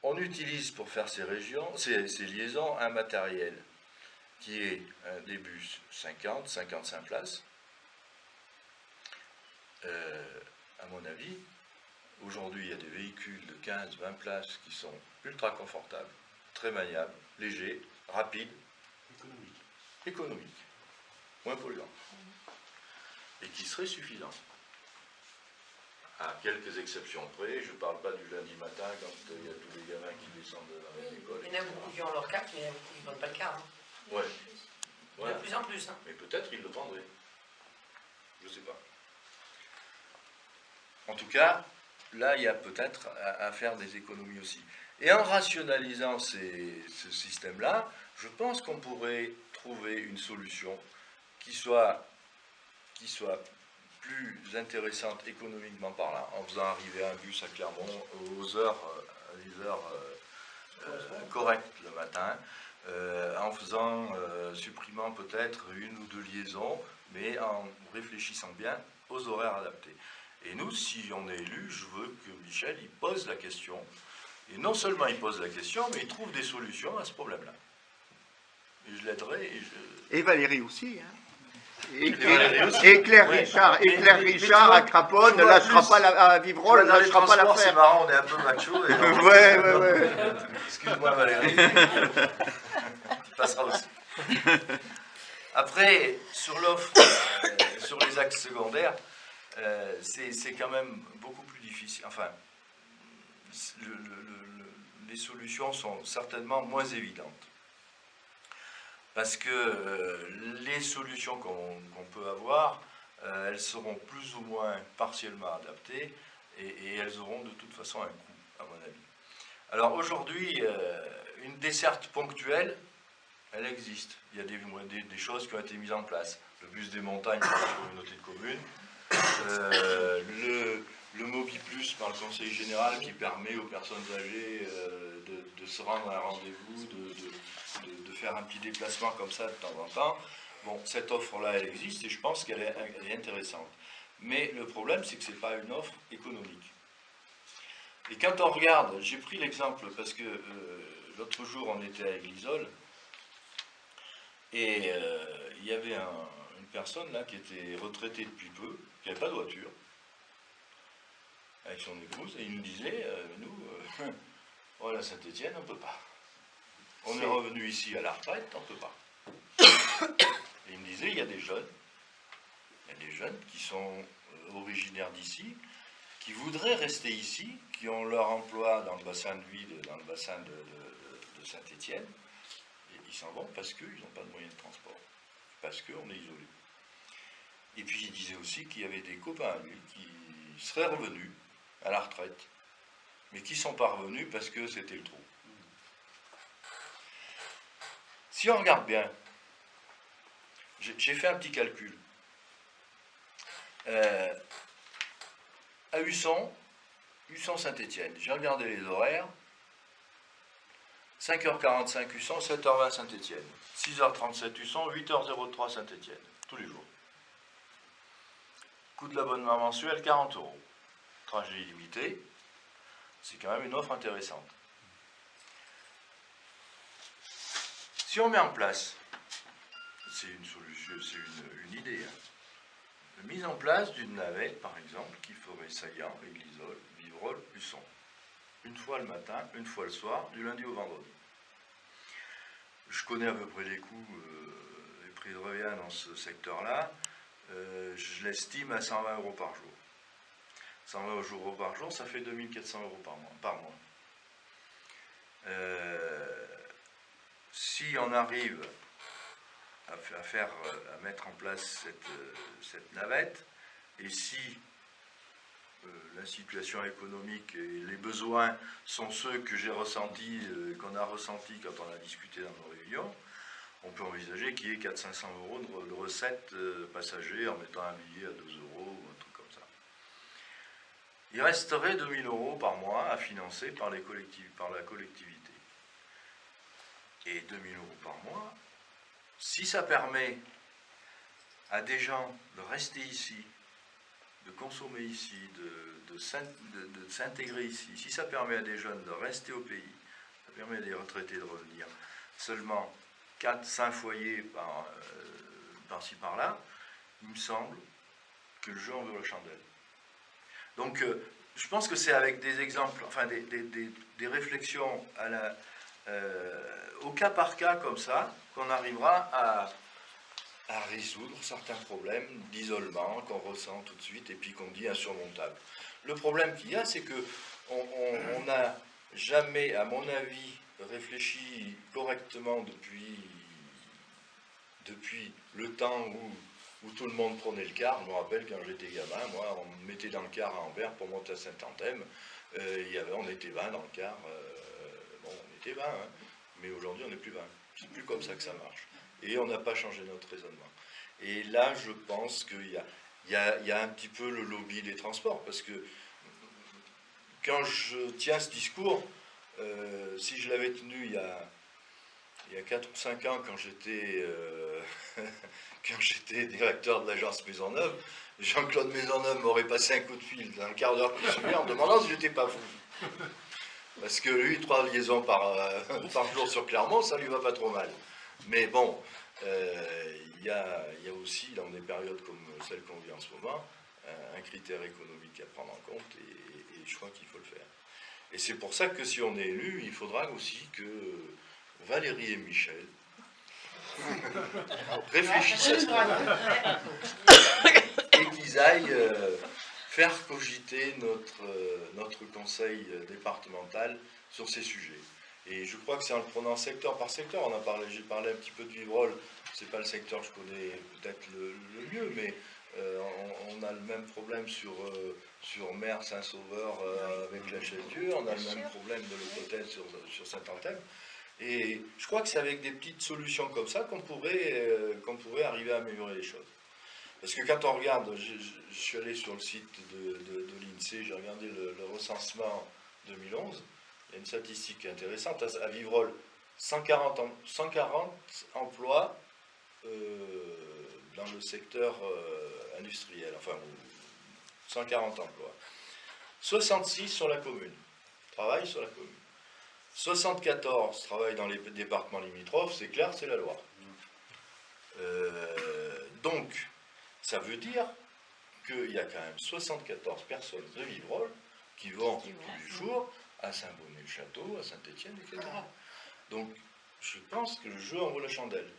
on utilise pour faire ces liaisons, un matériel qui est des bus 50, 55 places. À mon avis, aujourd'hui, il y a des véhicules de 15, 20 places qui sont ultra confortables, très maniables, légers, rapides, économiques, moins polluants, et qui seraient suffisants. À quelques exceptions près, je ne parle pas du lundi matin quand il y a tous les gamins qui descendent dans l'école. Il y en a beaucoup qui ont leur carte, mais il y en a beaucoup qui ne prennent pas le car. Hein. Ouais. Voilà. De plus en plus. Hein. Mais peut-être ils le prendraient. Je ne sais pas. En tout cas, là, il y a peut-être à faire des économies aussi. Et en rationalisant ce système-là, je pense qu'on pourrait trouver une solution qui soit plus intéressante économiquement parlant, en faisant arriver un bus à Clermont à des heures correctes le matin, en supprimant peut-être une ou deux liaisons, mais en réfléchissant bien aux horaires adaptés. Et nous, si on est élu, je veux que Michel il pose la question, et non seulement il pose la question, mais il trouve des solutions à ce problème-là. Et je l'aiderai. Et Valérie aussi, hein. Et Claire Richard à Craponne ne lâchera pas à Vivrolles, ne lâchera pas l'affaire. C'est marrant, on est un peu macho. Et ouais. Excuse-moi Valérie. Tu passeras aussi. Après, sur l'offre, sur les axes secondaires, c'est quand même beaucoup plus difficile. Enfin, les solutions sont certainement moins évidentes. Parce que les solutions qu'on peut avoir, elles seront plus ou moins partiellement adaptées et elles auront de toute façon un coût, à mon avis. Alors aujourd'hui, une desserte ponctuelle, elle existe. Il y a des choses qui ont été mises en place. Le bus des montagnes par la communauté de communes, le MobiPlus par le Conseil général qui permet aux personnes âgées de se rendre à un rendez-vous, de faire un petit déplacement comme ça de temps en temps. Bon, cette offre-là, elle existe et je pense qu'elle est intéressante. Mais le problème, c'est que ce n'est pas une offre économique. Et quand on regarde, j'ai pris l'exemple parce que l'autre jour, on était à Glisol et il y avait une personne là qui était retraitée depuis peu, qui n'avait pas de voiture, avec son épouse, et il nous disait, nous, voilà, Saint-Étienne, on ne peut pas. On est revenu ici à la retraite, on ne peut pas. Et il me disait, il y a des jeunes qui sont originaires d'ici, qui voudraient rester ici, qui ont leur emploi dans le bassin de vie, dans le bassin de Saint-Étienne, et ils s'en vont parce qu'ils n'ont pas de moyens de transport, parce qu'on est isolé. Et puis il disait aussi qu'il y avait des copains à lui qui seraient revenus à la retraite, mais qui ne sont pas revenus parce que c'était le trou. Si on regarde bien, j'ai fait un petit calcul. À Husson Saint-Étienne, j'ai regardé les horaires, 5h45 Husson, 7h20 Saint-Étienne, 6h37 Husson, 8h03 Saint-Étienne, tous les jours. Coût de l'abonnement mensuel, 40 €. Trajet illimité, c'est quand même une offre intéressante. Si on met en place, c'est une solution, c'est une idée, hein, la mise en place d'une navette, par exemple, qui ferait Saillant, Glisol, Vivrolles, Husson. Une fois le matin, une fois le soir, du lundi au vendredi. Je connais à peu près les coûts, les prix de revient dans ce secteur-là. Je l'estime à 120 € par jour. 120 € par jour, ça fait 2400 € par mois. Si on arrive à mettre en place cette navette, et si la situation économique et les besoins sont ceux que j'ai ressentis, qu'on a ressentis quand on a discuté dans nos réunions, on peut envisager qu'il y ait 400-500 € de recettes passagers en mettant un billet à 2 € ou un truc comme ça. Il resterait 2000 € par mois à financer par la collectivité. Et 2000 € par mois, si ça permet à des gens de rester ici, de consommer ici, de s'intégrer ici, si ça permet à des jeunes de rester au pays, ça permet à des retraités de revenir, seulement 4-5 foyers par-ci par-là, il me semble que le jeu en vaut la chandelle. Donc je pense que c'est avec des exemples, enfin des réflexions au cas par cas comme ça, qu'on arrivera à résoudre certains problèmes d'isolement qu'on ressent tout de suite et puis qu'on dit insurmontables. Le problème qu'il y a, c'est qu'on n'a jamais, à mon avis, réfléchi correctement depuis le temps où tout le monde prenait le car. Je me rappelle quand j'étais gamin, moi, on me mettait dans le car à Ambert pour monter à Saint-Anthème. On était 20 dans le car. Bon, on était 20, hein, mais aujourd'hui on n'est plus 20. C'est plus comme ça que ça marche. Et on n'a pas changé notre raisonnement. Et là, je pense qu'il y a un petit peu le lobby des transports, parce que quand je tiens ce discours, si je l'avais tenu il y a 4 ou 5 ans, quand j'étais directeur de l'agence Maisonneuve, Jean-Claude Maisonneuve m'aurait passé un coup de fil dans le quart d'heure qui suivait en demandant si j'étais pas fou. Parce que lui, 3 liaisons par jour sur Clermont, ça lui va pas trop mal. Mais bon, il y a aussi, dans des périodes comme celle qu'on vit en ce moment, un critère économique à prendre en compte, et je crois qu'il faut le faire. Et c'est pour ça que si on est élu, il faudra aussi que Valérie et Michel réfléchissent à ça et qu'ils aillent faire cogiter notre conseil départemental sur ces sujets. Et je crois que c'est en le prenant secteur par secteur. J'ai parlé un petit peu de Vivrolles, c'est pas le secteur que je connais peut-être le mieux, mais on a le même problème sur Mer, Saint-Sauveur avec la Chaise-Dieu, on a le même problème de l'autre côté sur Saint-Anthème. Et je crois que c'est avec des petites solutions comme ça qu'on pourrait arriver à améliorer les choses. Parce que quand on regarde, je suis allé sur le site de l'INSEE, j'ai regardé le recensement 2011, il y a une statistique intéressante, à Vivrolles, 140 emplois dans le secteur industriel, enfin 140 emplois. 66 sur la commune, travaillent sur la commune. 74 travaillent dans les départements limitrophes, c'est clair, c'est la Loire. Donc, ça veut dire qu'il y a quand même 74 personnes de Vivrolles qui vont tous les jours à Saint-Bonnet-le-Château, à Saint-Étienne, etc. Donc, je pense que le jeu en vaut la chandelle.